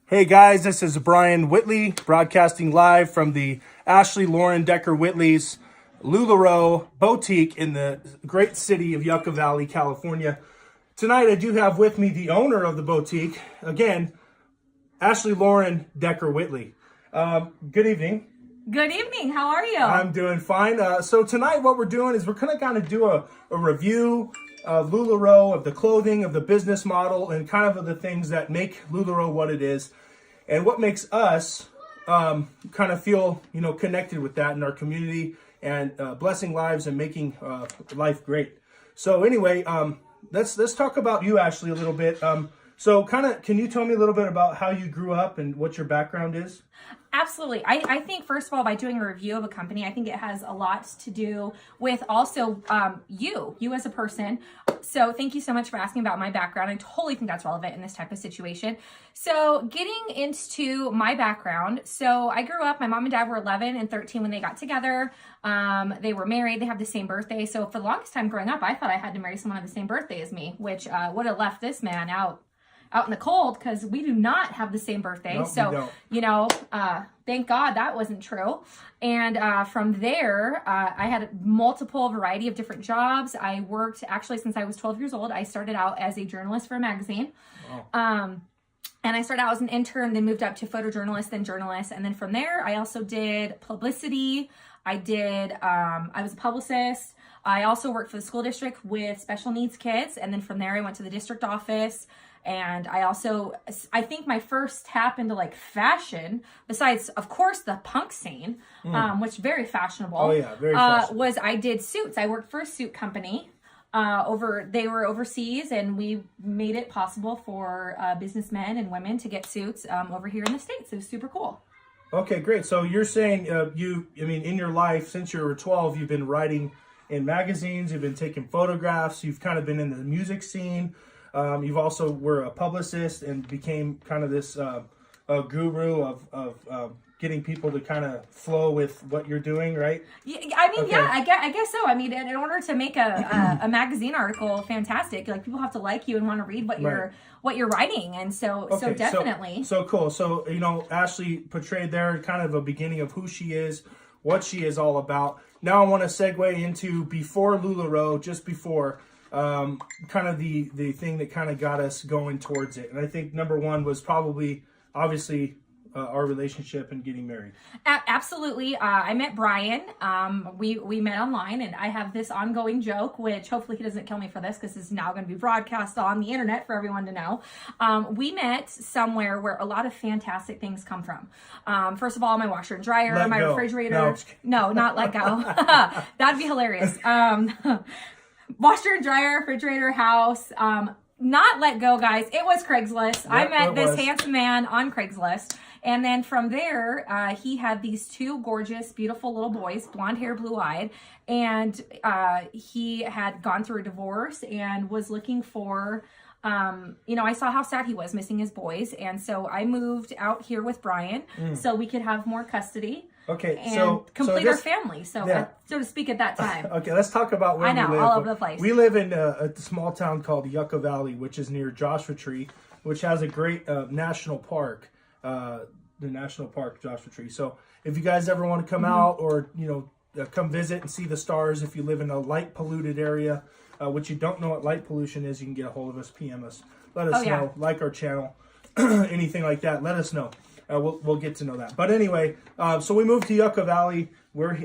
Hey guys, this is Brian Whitley broadcasting live from the Ashley Lauren Decker-Whitley's LuLaRoe boutique in the great city of Yucca Valley, California. Tonight I do have with me the owner of the boutique, again, Ashley Lauren Decker-Whitley. Good evening. Good evening. How are you? I'm doing fine. So tonight what we're doing is we're going to kind of do a review of LuLaRoe, of the clothing, of the business model, and kind of the things that make LuLaRoe what it is, and what makes us kind of feel, connected with that in our community and blessing lives and making life great. So anyway, let's talk about you, Ashley, a little bit. So can you tell me a little bit about how you grew up and what your background is? Absolutely. I think, first of all, by doing a review of a company, I think it has a lot to do with also you as a person. So thank you so much for asking about my background. I totally think that's relevant in this type of situation. So getting into my background. So I grew up, my mom and dad were 11 and 13 when they got together. They were married. They have the same birthday. So for the longest time growing up, I thought I had to marry someone on the same birthday as me, which would have left this man out in the cold because we do not have the same birthday. Nope, so, thank God that wasn't true. And from there, I had multiple variety of different jobs. I worked actually since I was 12 years old. I started out as a journalist for a magazine. Wow. And I started out as an intern, then moved up to photojournalist, then journalist. And then from there, I also did publicity. I was a publicist. I also worked for the school district with special needs kids. And then from there, I went to the district office. And I think my first tap into like fashion, besides of course the punk scene, which very fashionable. Oh yeah, very fashionable. Was I did suits. I worked for a suit company. They were overseas, and we made it possible for businessmen and women to get suits over here in the States. It was super cool. Okay, great. So you're saying in your life since you were 12, you've been writing in magazines, you've been taking photographs, you've kind of been in the music scene. You've also were a publicist and became kind of this guru of getting people to kind of flow with what you're doing, right? Yeah, I guess so. I mean, in order to make a magazine article fantastic, like people have to like you and want to read what you're writing, and so definitely. So cool. So Ashley portrayed there kind of a beginning of who she is, what she is all about. Now I want to segue into before LuLaRoe, just before. Kind of the thing that kind of got us going towards it. And I think number one was probably, obviously, our relationship and getting married. Absolutely. I met Brian. We met online, and I have this ongoing joke, which hopefully he doesn't kill me for this because this is now going to be broadcast on the internet for everyone to know. We met somewhere where a lot of fantastic things come from. First of all, my washer and dryer, refrigerator. No, not let go. That'd be hilarious. Washer and dryer, refrigerator, house, not let go, guys. It was Craigslist. Yep, I met this handsome man on Craigslist. And then from there, he had these two gorgeous, beautiful little boys, blonde hair, blue eyed. And he had gone through a divorce and was looking for, I saw how sad he was missing his boys. And so I moved out here with Brian so we could have more custody. Okay, and complete our family, so to speak, at that time. Okay, let's talk about where we live. All over the place. We live in a small town called Yucca Valley, which is near Joshua Tree, which has a great national park, the National Park Joshua Tree. So if you guys ever want to come out or, come visit and see the stars, if you live in a light polluted area, which you don't know what light pollution is, you can get a hold of us, PM us. Let us know, like our channel, anything like that, let us know. We'll get to know that. But anyway, so we moved to Yucca Valley.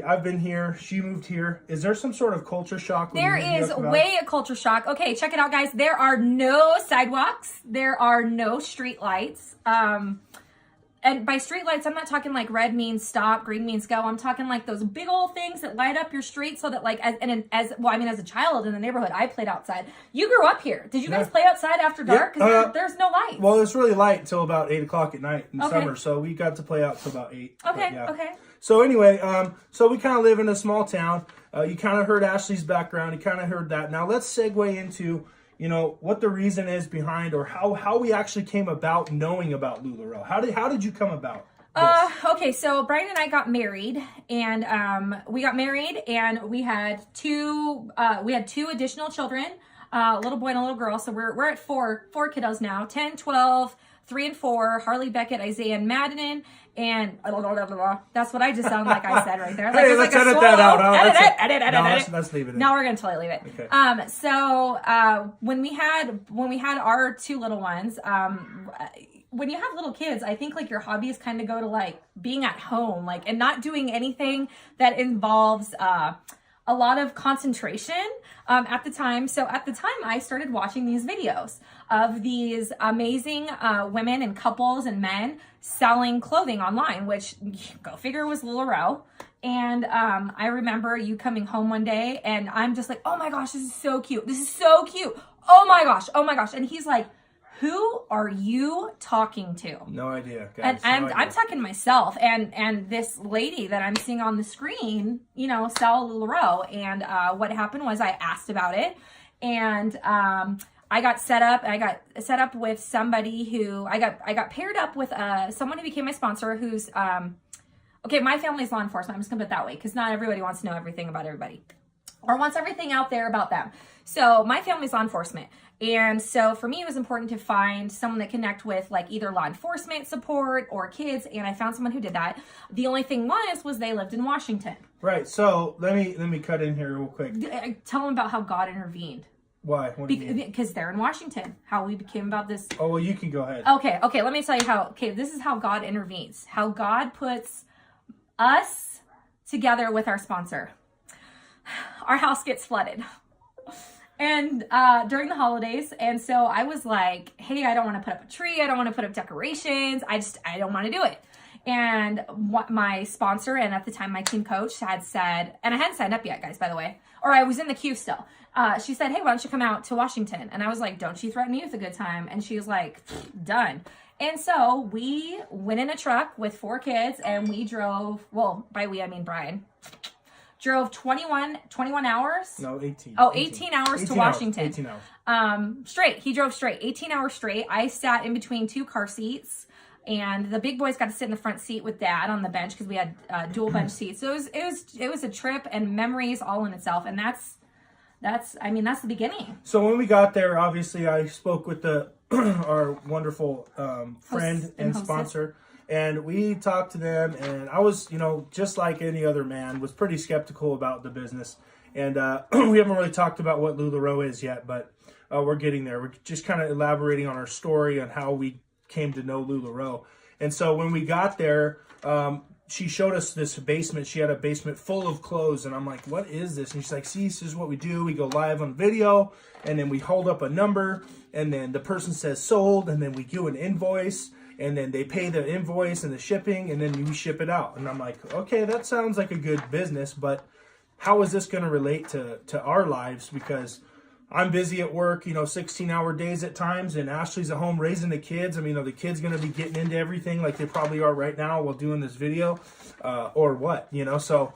I've been here. She moved here. Is there some sort of culture shock? There is way a culture shock. Okay, check it out, guys. There are no sidewalks. There are no street lights. And by street lights, I'm not talking like red means stop, green means go. I'm talking like those big old things that light up your street so that as a child in the neighborhood, I played outside. You grew up here. Did you guys play outside after dark? Because there's no lights. Well, it's really light until about 8 o'clock at night in the summer. So we got to play out till about 8. Okay. So anyway, so we kind of live in a small town. You kind of heard Ashley's background. You kind of heard that. Now let's segue into what the reason is behind, or how we actually came about knowing about LuLaRoe. How did you come about this? Okay, so Brian and I got married, and we had two additional children, a little boy and a little girl. So we're at four kiddos now, 10, 12, 3 and 4, Harley Beckett, Isaiah and Madden, and that's what I just sound like I said right there. Hey, let's edit that out. Edit. Let's leave it in. No, we're gonna totally leave it. Okay. So when we had our 2 little ones, when you have little kids, I think like your hobbies kind of go to like being at home, like, and not doing anything that involves a lot of concentration at the time. So at the time, I started watching these videos of these amazing women and couples and men selling clothing online, which, go figure, was LuLaRoe. And I remember you coming home one day and I'm just like, oh my gosh, this is so cute. This is so cute. Oh my gosh. Oh my gosh. And he's like, who are you talking to? No idea, guys. And no idea. I'm talking to myself and this lady that I'm seeing on the screen, you know, sell LuLaRoe. And what happened was I asked about it, and I got set up with somebody who I got paired up with someone who became my sponsor, who's okay, my family's law enforcement. I'm just gonna put it that way, because not everybody wants to know everything about everybody or wants everything out there about them. So my family's law enforcement. And so for me, it was important to find someone that connect with like either law enforcement support or kids. And I found someone who did that. The only thing was they lived in Washington. Right. So let me cut in here real quick. Tell them about how God intervened. Why? What do you mean? Because they're in Washington. How we became about this. Oh, well, you can go ahead. Okay. Let me tell you how. Okay, this is how God intervenes. How God puts us together with our sponsor. Our house gets flooded. And during the holidays, and so I was like, hey, I don't want to put up a tree. I don't want to put up decorations. I don't want to do it. And what my sponsor, and at the time my team coach, had said, and I hadn't signed up yet, guys, by the way, or I was in the queue still. She said, hey, why don't you come out to Washington? And I was like, don't you threaten me with a good time. And she was like, done. And so we went in a truck with 4 kids, and we drove, well, by we, I mean Brian, drove 21 hours. No, 18. Oh, 18 hours to Washington. 18 hours. Straight. He drove straight. 18 hours straight. I sat in between 2 car seats, and the big boys got to sit in the front seat with Dad on the bench because we had dual bench seats. So it was a trip and memories all in itself. And that's the beginning. So when we got there, obviously I spoke with our wonderful friend and sponsor. And we talked to them, and I was, just like any other man, was pretty skeptical about the business. And we haven't really talked about what LuLaRoe is yet, but we're getting there. We're just kind of elaborating on our story on how we came to know LuLaRoe. And so when we got there, she showed us this basement. She had a basement full of clothes, and I'm like, what is this? And she's like, see, this is what we do. We go live on video, and then we hold up a number, and then the person says sold, and then we do an invoice, and then they pay the invoice and the shipping, and then we ship it out. And I'm like, okay, that sounds like a good business, but how is this going to relate to our lives? Because I'm busy at work, 16-hour days at times, and Ashley's at home raising the kids. I mean, are the kids going to be getting into everything like they probably are right now while doing this video, or what? So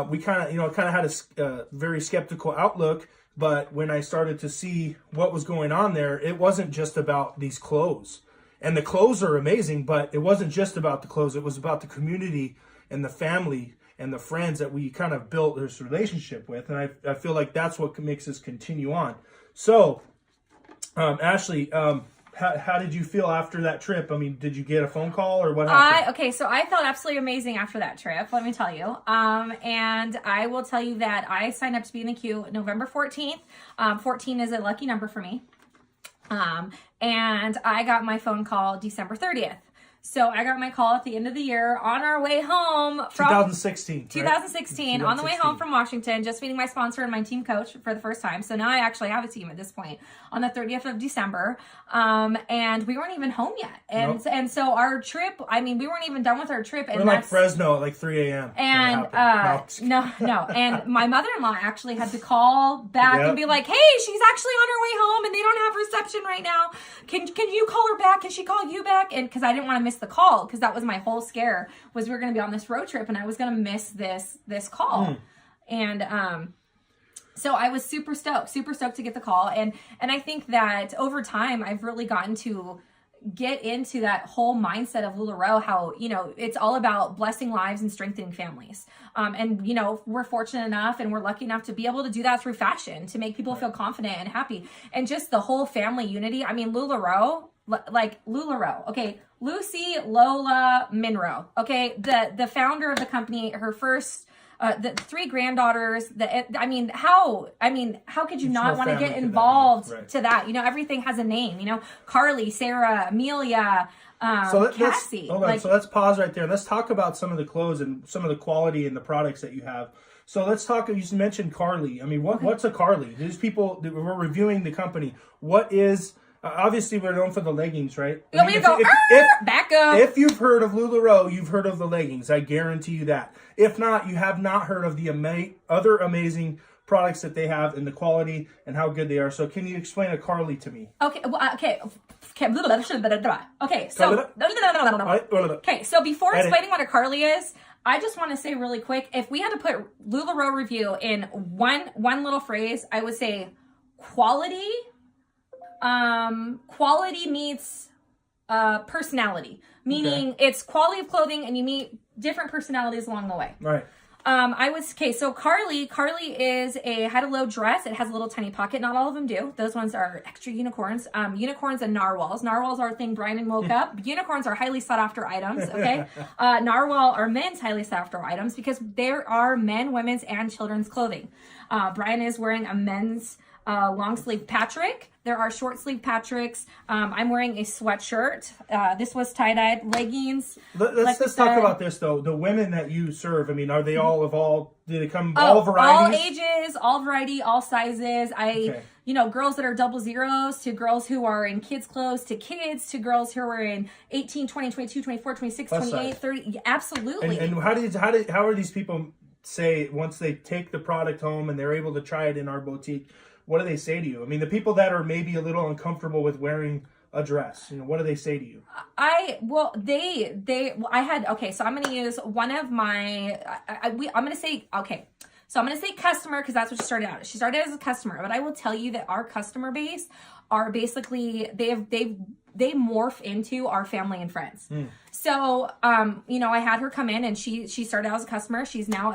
we kind of had a very skeptical outlook. But when I started to see what was going on there, it wasn't just about these clothes. And the clothes are amazing, but it wasn't just about the clothes. It was about the community and the family and the friends that we kind of built this relationship with. And I feel like that's what makes us continue on. So, Ashley, how did you feel after that trip? I mean, did you get a phone call or what happened? So I felt absolutely amazing after that trip, let me tell you. And I will tell you that I signed up to be in the queue November 14th. 14 is a lucky number for me. And I got my phone call December 30th. So I got my call at the end of the year on our way home from 2016. 2016, on the way home from Washington, just meeting my sponsor and my team coach for the first time. So now I actually have a team at this point on the 30th of December. And we weren't even home yet. And so our trip, we weren't even done with our trip. And we're like Fresno at like 3 a.m. And no. And my mother-in-law actually had to call back and be like, hey, she's actually on her way home and they don't have reception right now. Can you call her back? Can she call you back? And because I didn't want to miss the call, because that was my whole scare, was we were going to be on this road trip and I was going to miss this call. And so I was super stoked to get the call. And I think that over time I've really gotten to get into that whole mindset of LuLaRoe, how, it's all about blessing lives and strengthening families. And, we're fortunate enough and we're lucky enough to be able to do that through fashion, to make people feel confident and happy. And just the whole family unity. I mean, LuLaRoe, like LuLaRoe. Okay, Lucy Lola Monroe. Okay, the founder of the company, her first. The 3 granddaughters. How could you not want to get involved to that? You know, everything has a name. You know, Carly, Sarah, Amelia, Cassie. So let's pause right there. Let's talk about some of the clothes and some of the quality and the products that you have. So let's talk. You mentioned Carly. I mean, what's a Carly? These people, we're reviewing the company. What is? Obviously, we're known for the leggings, right? Back up. If you've heard of LuLaRoe, you've heard of the leggings. I guarantee you that. If not, you have not heard of the other amazing products that they have and the quality and how good they are. So can you explain a Carly to me? Okay. So before explaining what a Carly is, I just want to say really quick, if we had to put LuLaRoe review in one little phrase, I would say quality. Quality meets personality, meaning it's quality of clothing and you meet different personalities along the way. Right. So Carly is a high-to-low dress. It has a little tiny pocket. Not all of them do. Those ones are extra unicorns. Unicorns and narwhals. Narwhals are a thing Brian woke up. Unicorns are highly sought-after items, okay? Narwhal are men's highly sought-after items because there are men, women's, and children's clothing. Brian is wearing a men's long sleeve Patrick. There are short sleeve Patricks. I'm wearing a sweatshirt. This was tie-dyed leggings. Let's talk about this though. The women that you serve, I mean, are they all of all? Do they come all varieties? All ages, all variety, all sizes. Girls that are 00s to girls who are in kids' clothes to kids to girls who are in 18, 20, 22, 24, 26, 28, 30. Absolutely. And how are these people say once they take the product home and they're able to try it in our boutique? What do they say to you? I mean, the people that are maybe a little uncomfortable with wearing a dress, what do they say to you? So I'm going to use one of my, I'm going to say customer because that's what she started out. She started as a customer, but I will tell you that our customer base are basically, they morph into our family and friends. So, I had her come in and she started out as a customer. She's now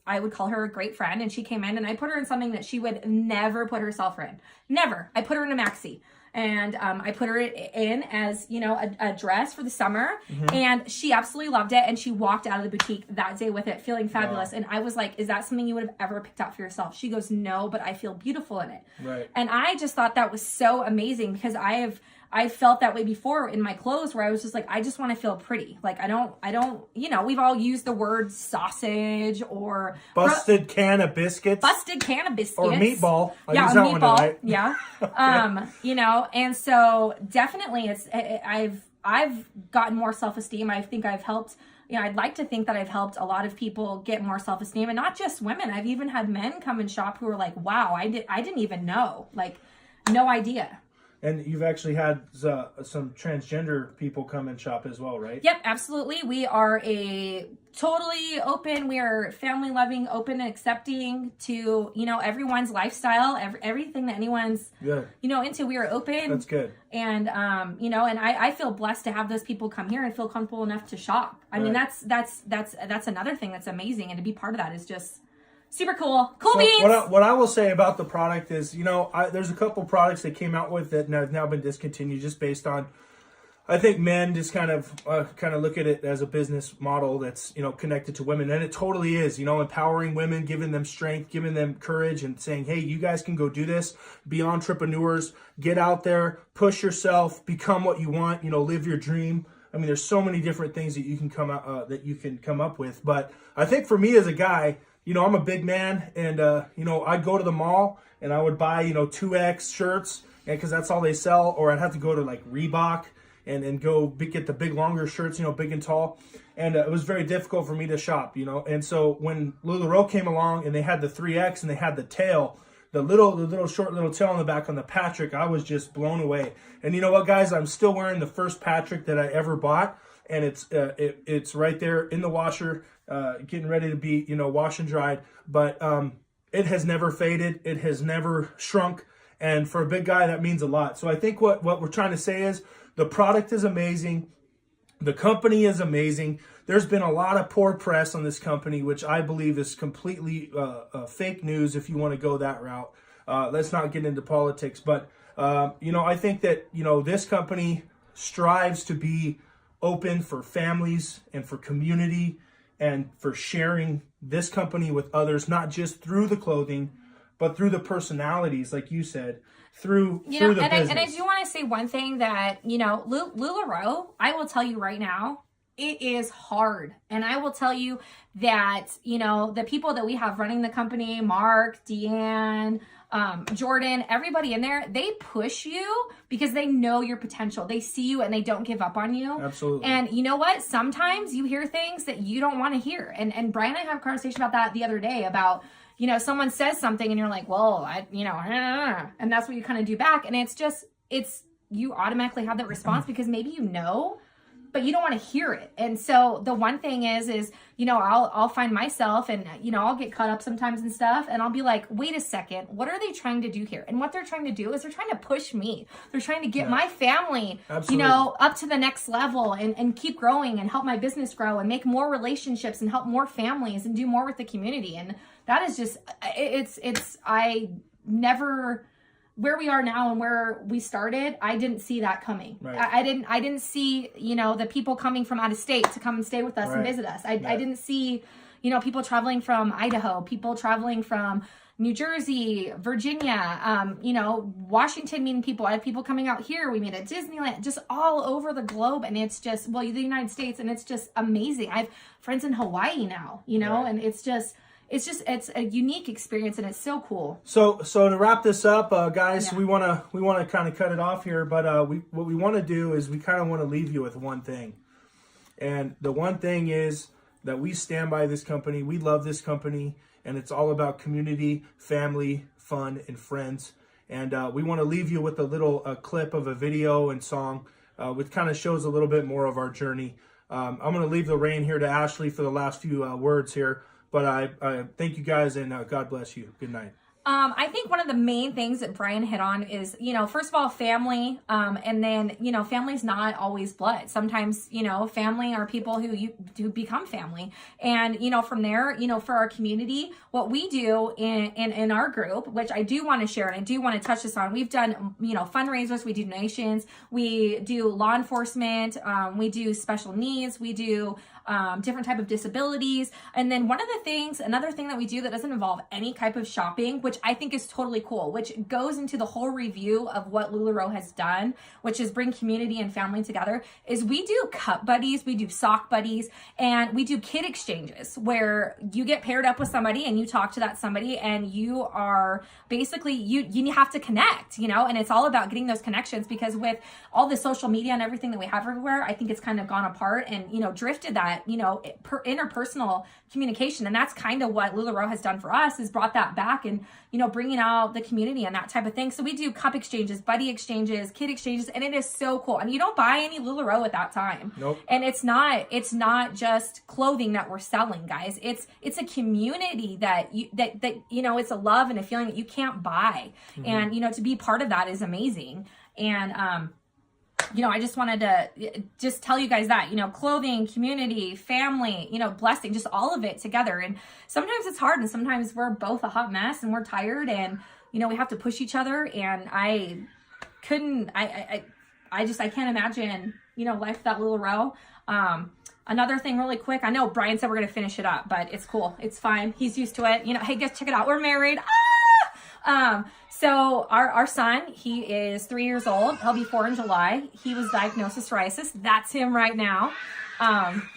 I would call her a great friend. And she came in and I put her in something that she would never put herself in. Never. I put her in a maxi. And I put her in as, a dress for the summer. And she absolutely loved it. And she walked out of the boutique that day with it, feeling fabulous. Wow. And I was like, is that something you would have ever picked out for yourself? She goes, no, but I feel beautiful in it. Right. And I just thought that was so amazing because I felt that way before in my clothes where I was just like, I just want to feel pretty. Like, I don't, we've all used the word sausage or busted can of biscuits. Or meatball. I use that meatball. One tonight. Yeah. Okay. And so definitely I've gotten more self-esteem. I think I've helped, I'd like to think that I've helped a lot of people get more self-esteem and not just women. I've even had men come and shop who are like, wow, I didn't even know, like no idea. And you've actually had some transgender people come and shop as well, right? Yep, absolutely. We are totally open. We are family loving, open and accepting to, everyone's lifestyle, everything that anyone's, into. We are open. That's good. And, and I feel blessed to have those people come here and feel comfortable enough to shop. I mean, that's another thing that's amazing. And to be part of that is just super cool. Cool beans. What I will say about the product is, there's a couple products that came out with that have now been discontinued just based on, I think men just kind of look at it as a business model that's, connected to women. And it totally is, empowering women, giving them strength, giving them courage and saying, hey, you guys can go do this, be entrepreneurs, get out there, push yourself, become what you want, live your dream. I mean, there's so many different things that you can come up with. But I think for me as a guy, I'm a big man and, I'd go to the mall and I would buy, 2X shirts because that's all they sell. Or I'd have to go to like Reebok and go get the big longer shirts, big and tall. And it was very difficult for me to shop, And so when LuLaRoe came along and they had the 3X and they had the tail, the short little tail on the back on the Patrick, I was just blown away. And you know what, guys? I'm still wearing the first Patrick that I ever bought. And it's right there in the washer, getting ready to be, wash and dried. But it has never faded. It has never shrunk. And for a big guy, that means a lot. So I think what we're trying to say is the product is amazing. The company is amazing. There's been a lot of poor press on this company, which I believe is completely fake news if you want to go that route. let's not get into politics. But, I think that, this company strives to be open for families and for community and for sharing this company with others, not just through the clothing, but through the personalities, like you said, through the business. And I do want to say one thing that, LuLaRoe, I will tell you right now, it is hard. And I will tell you that, the people that we have running the company, Mark, Deanne, Jordan, everybody in there, they push you because they know your potential. They see you and they don't give up on you. Absolutely. And you know what? Sometimes you hear things that you don't want to hear. And Brian and I had a conversation about that the other day about, someone says something and you're like, well, and that's what you kind of do back. And you automatically have that response because maybe but you don't want to hear it. And so the one thing is, I'll find myself and, I'll get caught up sometimes and stuff. And I'll be like, wait a second, what are they trying to do here? And what they're trying to do is they're trying to push me. They're trying to get my family, up to the next level and keep growing and help my business grow and make more relationships and help more families and do more with the community. And that is just, where we are now and where we started, I didn't see that coming. Right. I didn't see, the people coming from out of state to come and stay with us and visit us. I didn't see, people traveling from Idaho, people traveling from New Jersey, Virginia, Washington meeting people. I have people coming out here. We meet at Disneyland, just all over the globe. And it's just, the United States, and it's just amazing. I have friends in Hawaii now, and it's a unique experience and it's so cool. So to wrap this up, guys, we want to kind of cut it off here, but what we want to do is we kind of want to leave you with one thing. And the one thing is that we stand by this company. We love this company, and it's all about community, family, fun, and friends. And we want to leave you with a little clip of a video and song, which kind of shows a little bit more of our journey. I'm going to leave the reign here to Ashley for the last few words here. But I thank you guys, and God bless you. Good night. I think one of the main things that Brian hit on is, first of all, family. And then, family's not always blood. Sometimes, family are people who become family. And, from there, for our community, what we do in our group, which I do want to share and I do want to touch this on, we've done, fundraisers, we do donations, we do law enforcement, we do special needs, we do different type of disabilities. And then another thing that we do that doesn't involve any type of shopping, which I think is totally cool, which goes into the whole review of what LuLaRoe has done, which is bring community and family together, is we do cup buddies, we do sock buddies, and we do kid exchanges where you get paired up with somebody and you talk to that somebody and you are basically, you have to connect, and it's all about getting those connections because with all the social media and everything that we have everywhere, I think it's kind of gone apart and, drifted that, interpersonal communication. And that's kind of what LuLaRoe has done for us, is brought that back and, bringing out the community and that type of thing. So we do cup exchanges, buddy exchanges, kid exchanges, and it is so cool. And you don't buy any LuLaRoe at that time. Nope. And it's not just clothing that we're selling, guys. It's a community that it's a love and a feeling that you can't buy. Mm-hmm. And, to be part of that is amazing. And, I just wanted to just tell you guys that, clothing, community, family, blessing, just all of it together. And sometimes it's hard and sometimes we're both a hot mess and we're tired and, we have to push each other. And I can't imagine, life without LuLaRoe. Another thing really quick, I know Brian said we're going to finish it up, but it's cool. It's fine. He's used to it. Hey, guys, check it out. We're married. So our son, he is 3 years old. He'll be 4 in July. He was diagnosed with psoriasis. That's him right now.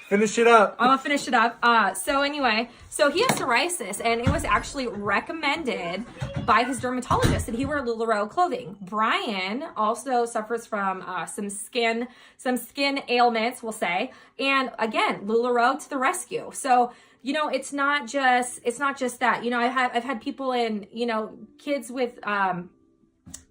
Finish it up. I'm gonna finish it up. So he has psoriasis, and it was actually recommended by his dermatologist that he wear LuLaRoe clothing. Brian also suffers from some skin ailments, we'll say. And again, LuLaRoe to the rescue. So it's not just that. I've had people in, kids with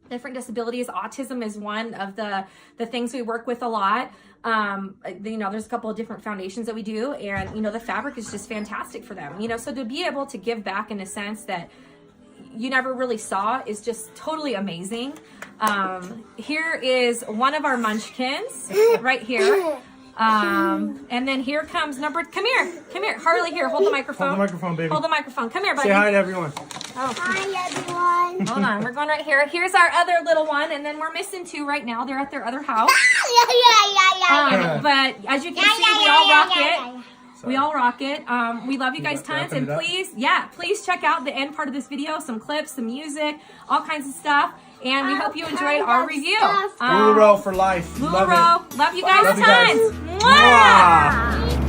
different disabilities. Autism is one of the things we work with a lot. There's a couple of different foundations that we do, and the fabric is just fantastic for them. So to be able to give back in a sense that you never really saw is just totally amazing. Here is one of our munchkins right here. And then here comes come here, Harley, here, hold the microphone. Hold the microphone, baby. Hold the microphone. Come here, buddy. Say hi to everyone. Oh. Hi, everyone. Hold on, we're going right here. Here's our other little one, and then we're missing two right now. They're at their other house. But as you can see, we all rock it. We all rock it. We love you guys tons, and please check out the end part of this video, some clips, some music, all kinds of stuff. And we hope you enjoyed our review. LuLaRoe for life. LuLaRoe. Love you guys Love tons. you guys. Mwah!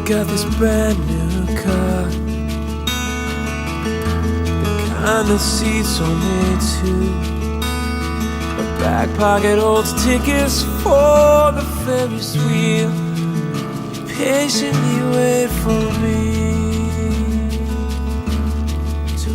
Got this brand new car, the kind that seats only two. My back pocket holds tickets for the Ferris wheel. Patiently wait for me to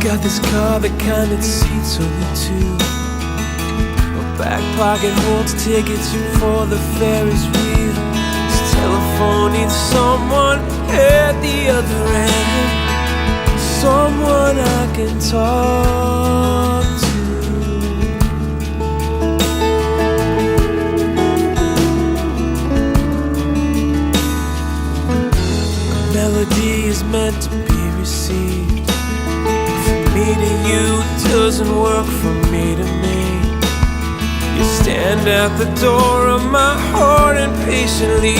got this car, the kind that seats only two. My back pocket holds tickets for the Ferris wheel. This telephone needs someone at the other end, someone I can talk to. A melody is meant to be received. Me to you doesn't work from me to me. You stand at the door of my heart impatiently.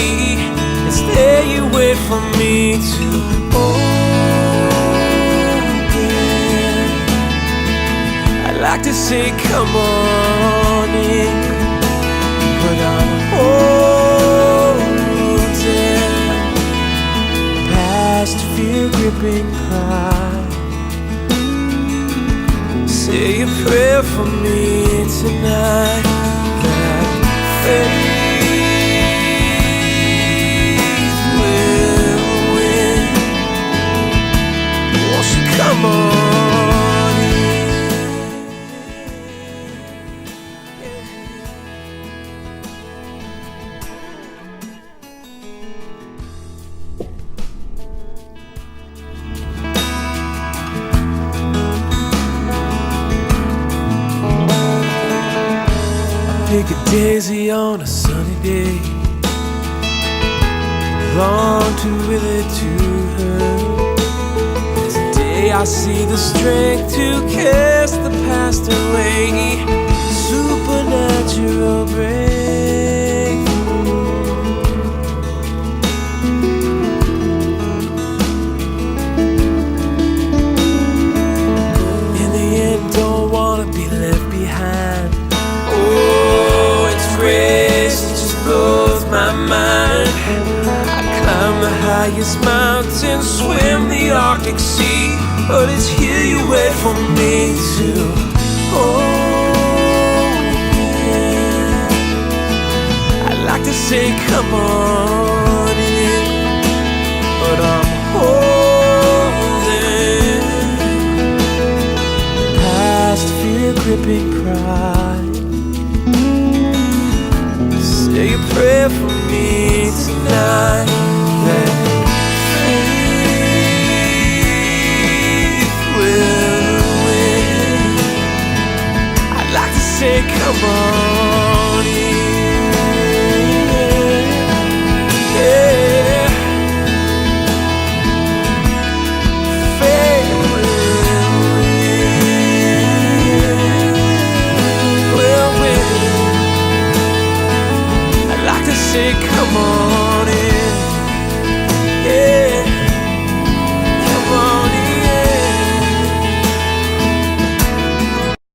It's there you wait for me to open. I like to say come on in, but I'm holding past fear gripping pride. Say a prayer for me tonight, that faith will win. Won't you come on in? Pick a daisy on a sunny day, long to will it to her. Today I see the strength to cast the past away. Supernatural breakthrough. In the end, don't wanna be left behind. Oh, it's grace, it just blows my mind. I climb the highest mountain, swim the Arctic Sea, but it's here you wait for me to open. I like to say come on in, but I'm holding past fear gripping pride. Say a prayer for me tonight, that faith will win. I'd like to say come on in, yeah. Faith will win, will win. Say come on.